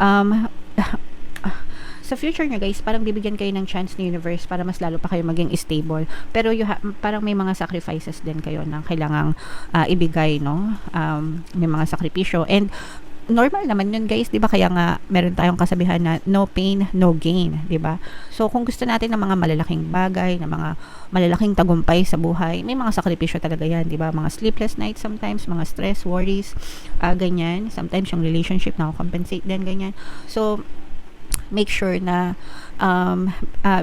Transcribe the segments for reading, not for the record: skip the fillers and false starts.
um, sa future nyo guys, parang bibigyan kayo ng chance ni universe para mas lalo pa kayo maging stable. Pero parang may mga sacrifices din kayo na kailangang ibigay, no? May mga sakripisyo. And normal naman yun guys, 'di ba? Kaya nga meron tayong kasabihan na no pain, no gain, 'di ba? So kung gusto natin ng mga malalaking bagay, ng mga malalaking tagumpay sa buhay, may mga sakripisyo talaga 'yan, 'di ba? Mga sleepless nights sometimes, mga stress, worries, ganyan. Sometimes yung relationship na compensate din ganyan. So make sure na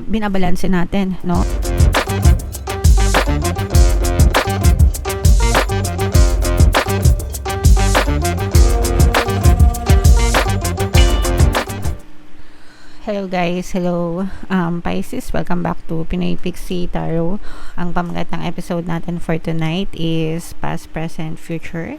binabalanse natin, no? Hello guys, hello Pisces, welcome back to Pinoy Pixie Tarot. Ang pamagat ng episode natin for tonight is past, present, future.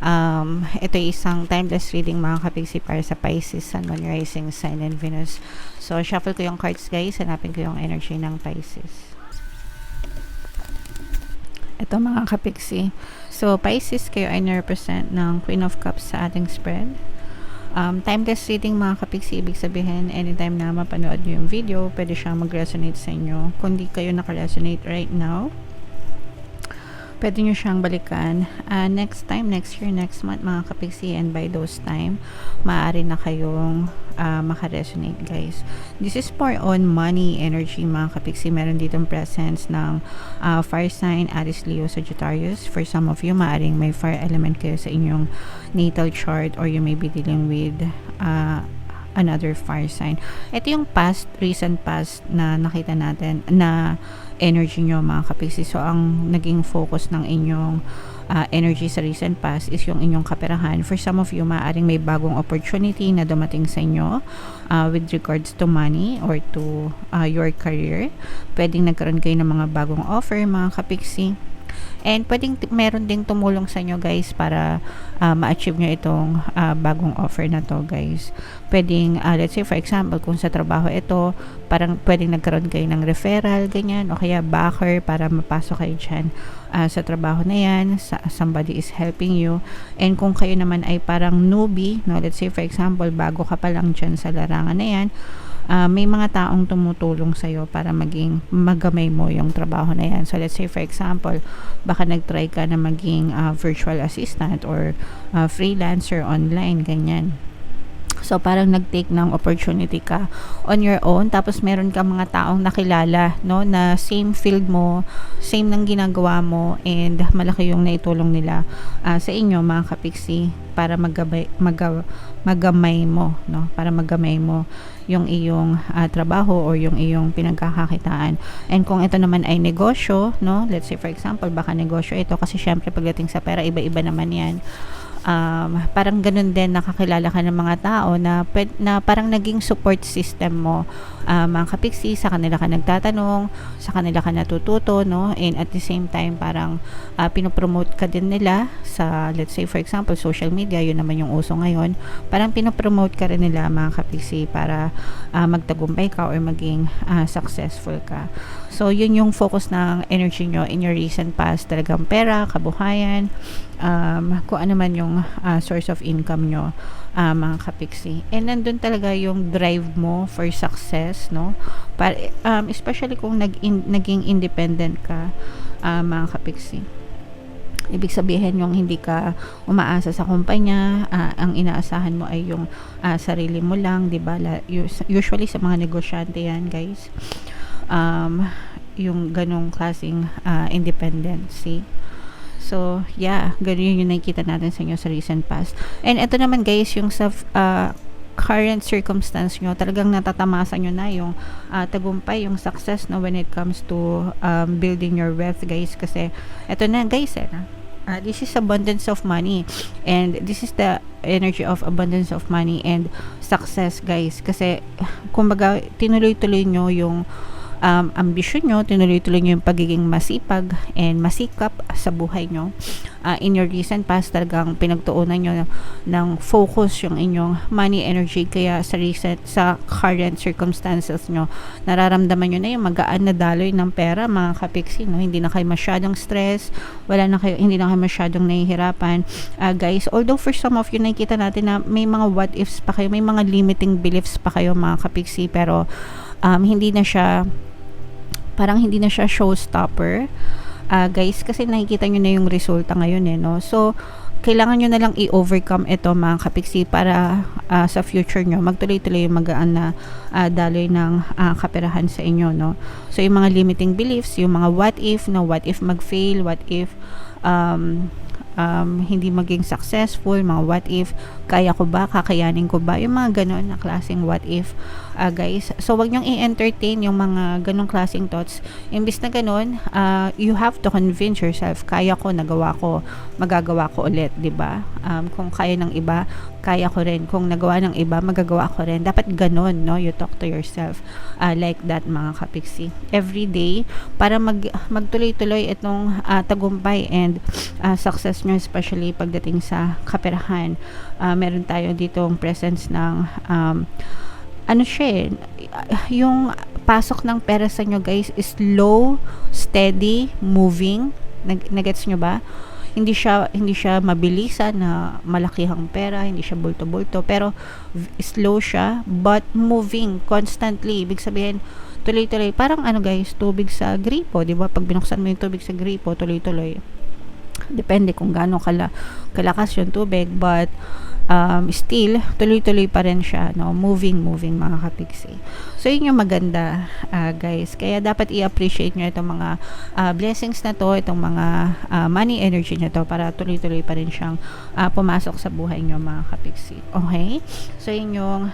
Ito ay isang timeless reading mga kapigsi para sa Pisces, Sun, Moon, Rising, Sign, and Venus. So shuffle ko yung cards guys, hanapin ko yung energy ng Pisces. Ito mga kapigsi. So Pisces, kayo ay na-represent ng Queen of Cups sa ating spread. Timeless reading mga kapigsi, ibig sabihin anytime na mapanood nyo yung video, pwede siyang mag-resonate sa inyo. Kung di kayo naka-resonate right now, pwede nyo siyang balikan next time, next year, next month mga kapigsi, and by those time maaari na kayong maka-resonate guys. This is for on money energy mga kapigsi. Meron ditong presence ng fire sign, Aries, Leo, Sagittarius. For some of you, maaring may fire element kayo sa inyong natal chart, or you may be dealing with another fire sign. Ito yung recent past na nakita natin na energy nyo mga kapigsi. So ang naging focus ng inyong energy sa recent past is yung inyong kaperahan. For some of you, maaaring may bagong opportunity na dumating sa inyo with regards to money or to your career. Pwedeng nagkaroon kayo ng mga bagong offer mga kapigsi. And pwedeng meron ding tumulong sa inyo guys para ma-achieve nyo itong bagong offer na to guys. Pwedeng, let's say for example, kung sa trabaho ito, parang pwedeng nagkaroon kayo ng referral, ganyan, o kaya backer para mapasok kayo dyan sa trabaho na yan, somebody is helping you. And kung kayo naman ay parang newbie, no, let's say for example, bago ka pa lang dyan sa larangan na yan, may mga taong tumutulong sa'yo para maging magamay mo yung trabaho na yan. So let's say for example, baka nagtry ka na maging virtual assistant or freelancer online, ganyan. So parang nag-take ng opportunity ka on your own, tapos meron ka mga taong nakilala, no, na same field mo, same ng ginagawa mo, and malaki yung naitulong nila sa inyo mga kapigsi para magamay mo, no, para magamay mo yung iyong trabaho or yung iyong pinagkakakitaan. And kung ito naman ay negosyo, no, let's say for example, baka negosyo ito, kasi syempre pagdating sa pera, iba-iba naman yan. Parang ganun din, nakakilala ka ng mga tao na parang naging support system mo mga kapigsi. Sa kanila ka nagtatanong, sa kanila ka natututo, no? And at the same time, parang pinopromote ka din nila sa, let's say for example, social media, yun naman yung uso ngayon. Parang pinopromote ka rin nila mga kapigsi para magtagumpay ka or maging successful ka. So yun yung focus ng energy nyo in your recent past, talagang pera, kabuhayan, kung ano man yung source of income nyo mga kapigsi. And nandun talaga yung drive mo for success, no? Especially kung naging independent ka mga kapigsi. Ibig sabihin yung hindi ka umaasa sa kumpanya, ang inaasahan mo ay yung sarili mo lang, 'di ba? Usually sa mga negosyante yan, guys. Yung ganong klaseng independency. So, yeah, ganun yung nakikita natin sa inyo sa recent past. And ito naman guys, yung sa current circumstance nyo, talagang natatamasa nyo na yung tagumpay, yung success, no, when it comes to building your wealth guys. Kasi ito na guys, this is abundance of money, and this is the energy of abundance of money and success guys. Kasi kumbaga tinuloy-tuloy nyo yung ambisyon nyo, tinuloy-tuloy nyo yung pagiging masipag and masikap sa buhay nyo. In your recent past, talagang pinagtuunan nyo ng focus yung inyong money energy, kaya sa current circumstances nyo, nararamdaman nyo na yung magaan na daloy ng pera, mga kapiksi, no? Hindi na kayo masyadong stress, hindi na kayo masyadong nahihirapan. Guys, although for some of you, nakikita natin na may mga what ifs pa kayo, may mga limiting beliefs pa kayo, mga kapiksi, pero hindi na siya showstopper. Guys, kasi nakikita nyo na yung resulta ngayon no? So, kailangan nyo na lang i-overcome ito, mga kapiksi, para sa future nyo, magtuloy-tuloy yung magaan na daloy ng kaperahan sa inyo, no? So, yung mga limiting beliefs, yung mga what if mag-fail, what if hindi maging successful, mga what if, kaya ko ba, kakayanin ko ba, yung mga ganon na klaseng what if, guys. So, wag nyong i-entertain yung mga ganong klaseng thoughts. Imbis na ganon, you have to convince yourself, kaya ko, nagawa ko, magagawa ko ulit, diba? Kung kaya ng iba, kaya ko rin. Kung nagawa ng iba, magagawa ko rin. Dapat ganon, no? You talk to yourself like that, mga kapiksi. Every day, para magtuloy-tuloy itong tagumpay and success nyo, especially pagdating sa kaperahan. Meron tayo ditong presence ng yung pasok ng pera sa nyo, guys, is slow, steady, moving. Nagets nyo ba? Hindi siya mabilisan na malakihang pera, hindi siya bulto-bulto, pero slow siya, but moving constantly. Ibig sabihin, tuloy-tuloy. Parang guys, tubig sa gripo, di ba? Pag binuksan mo yung tubig sa gripo, tuloy-tuloy. Depende kung gaano kalakas yung tubig, but still, tuloy-tuloy pa rin siya, no? Moving, mga kapiksi. So, yun yung maganda, guys. Kaya dapat i-appreciate nyo itong mga blessings na to, itong mga money energy na to, para tuloy-tuloy pa rin siyang pumasok sa buhay nyo, mga kapiksi. Okay? So, yun yung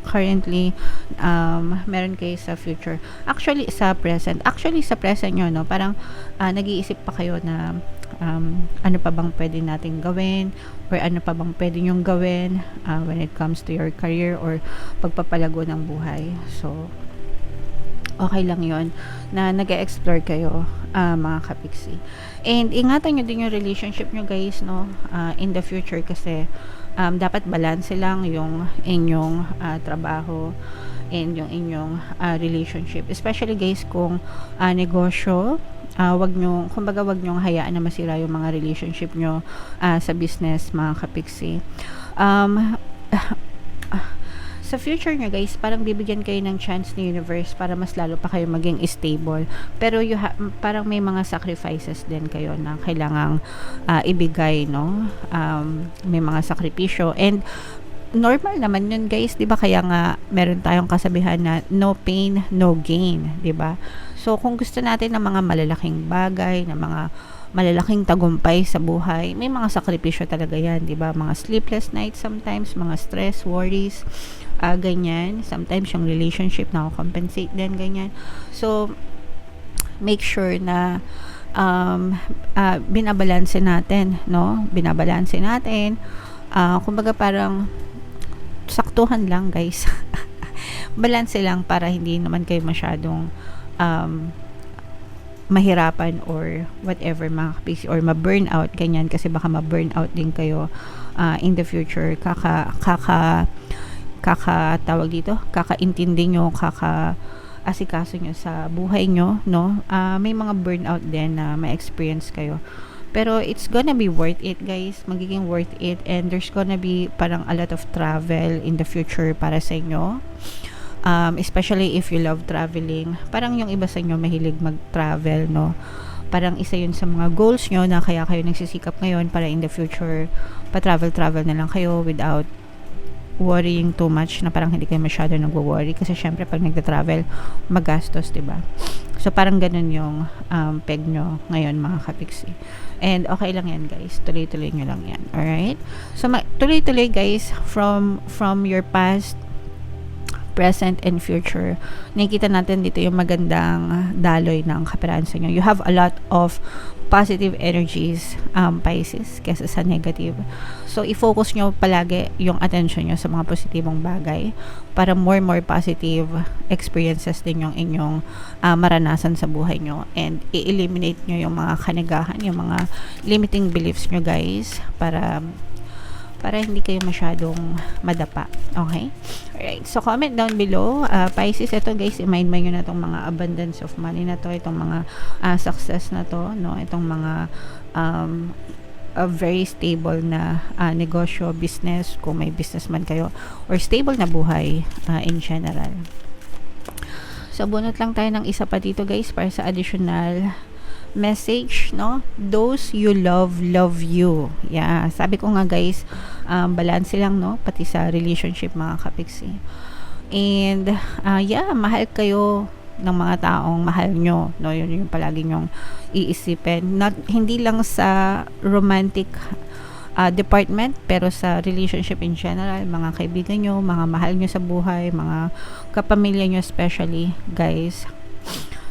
currently meron kayo sa future. Actually, sa present nyo, no? Parang nag-iisip pa kayo na ano pa bang pwede nating gawin, or ano pa bang pwede nyong gawin when it comes to your career or pagpapalago ng buhay. So, okay lang yon na nag-explore kayo, mga kapiksi. And ingatan nyo din yung relationship nyo, guys, no? In the future, kasi dapat balance lang yung inyong trabaho and yung inyong relationship. Especially, guys, kung negosyo, wag nyong hayaan na masira yung mga relationship nyo sa business, mga kapiksi. Sa future nyo, guys, parang bibigyan kayo ng chance ni universe para mas lalo pa kayo maging stable, pero parang may mga sacrifices din kayo na kailangang ibigay, no? May mga sakripisyo, and normal naman yun, guys, di ba? Kaya nga meron tayong kasabihan na no pain, no gain, di ba? So, kung gusto natin ng mga malalaking bagay, ng mga malalaking tagumpay sa buhay, may mga sakripisyo talaga yan, di ba? Mga sleepless nights sometimes, mga stress, worries, ganyan. Sometimes yung relationship na compensate din, ganyan. So, make sure na binabalanse natin, no? Binabalanse natin. Kumbaga parang saktuhan lang, guys. Balanse lang para hindi naman kayo masyadong mahirapan or whatever, mga kapiksi, or ma-burnout, ganyan, kasi baka ma-burnout din kayo in the future. Tawag dito, kakaintindi nyo, asikaso nyo sa buhay nyo, no? May mga burnout din na ma-experience kayo. Pero it's gonna be worth it, guys. Magiging worth it, and there's gonna be parang a lot of travel in the future para sa inyo. Especially if you love traveling. Parang yung iba sa inyo mahilig mag-travel, no? Parang isa yun sa mga goals nyo na kaya kayo nagsisikap ngayon para in the future pa-travel na lang kayo without worrying too much, na parang hindi kayo masyado nagwo-worry kasi syempre pag nagta-travel magastos, diba? So parang ganun yung peg nyo ngayon, mga kapiksi. And okay lang yan, guys. Tuloy-tuloy nyo lang yan. Alright? So tuloy-tuloy, guys, from your past present and future. Nakikita natin dito yung magandang daloy ng kaperahan sa inyo. You have a lot of positive energies, Pisces, kesa sa negative. So, i-focus nyo palagi yung attention nyo sa mga positibong bagay para more positive experiences din yung inyong maranasan sa buhay nyo. And i-eliminate nyo yung mga kanagahan, yung mga limiting beliefs nyo, guys, para hindi kayo masyadong madapa. Okay? Alright. So, comment down below. Pisces, ito guys, i-mind nyo na itong mga abundance of money na to, itong mga success na to, no? Itong mga a very stable na negosyo, business, kung may business man kayo, or stable na buhay in general. So, bunot lang tayo ng isa pa dito guys para sa additional message, no? Those you love you. Yeah, sabi ko nga guys, balance lang, no? Pati sa relationship, mga kapiksi. And yeah, mahal kayo ng mga taong mahal nyo, no? Yun yung palagi nyong iisipin. Hindi lang sa romantic department, pero sa relationship in general, mga kaibigan nyo, mga mahal nyo sa buhay, mga kapamilya nyo especially, guys.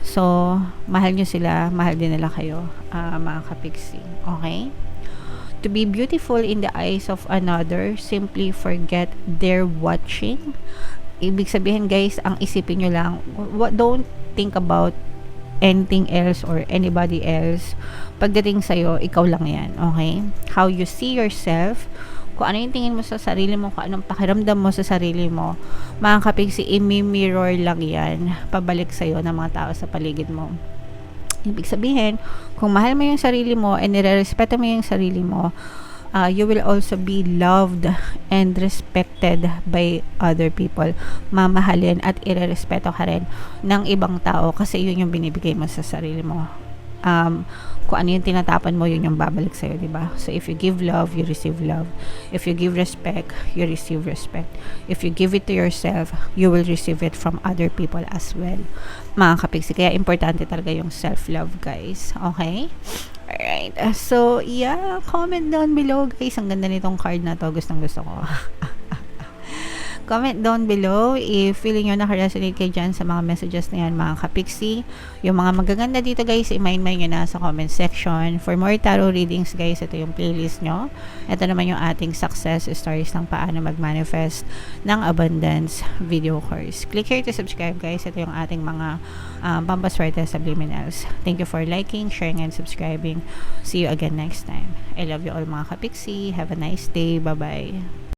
So, mahal nyo sila, mahal din nila kayo, mga kapiksi. Okay? To be beautiful in the eyes of another, simply forget they're watching. Ibig sabihin guys, ang isipin nyo lang, don't think about anything else or anybody else. Pagdating sa'yo, ikaw lang yan. Okay? How you see yourself, kung ano yung tingin mo sa sarili mo, kung anong pakiramdam mo sa sarili mo, mga kapiksi, imi-mirror lang yan pabalik sa'yo ng mga tao sa paligid mo. Ibig sabihin, kung mahal mo yung sarili mo and nire-respeto mo yung sarili mo, you will also be loved and respected by other people. Mamahalin at ire-respeto ka rin ng ibang tao kasi yun yung binibigay mo sa sarili mo. Kung ano yung tinatapan mo, yun yung babalik sa'yo, diba? So, if you give love, you receive love. If you give respect, you receive respect. If you give it to yourself, you will receive it from other people as well. Mga kapiksi, kaya importante talaga yung self-love, guys. Okay? Alright. So, yeah, comment down below, guys. Ang ganda nitong card na to. Gustong-gusto ko. Comment down below if feeling nyo naka-resonate kayo dyan sa mga messages na yan, mga kapiksi. Yung mga magaganda dito guys, i-mind nyo na sa comment section. For more tarot readings guys, ito yung playlist nyo. Ito naman yung ating success stories ng paano mag-manifest ng abundance video course. Click here to subscribe guys. Ito yung ating mga pampaswerte subliminals. Thank you for liking, sharing, and subscribing. See you again next time. I love you all mga kapiksi. Have a nice day. Bye-bye.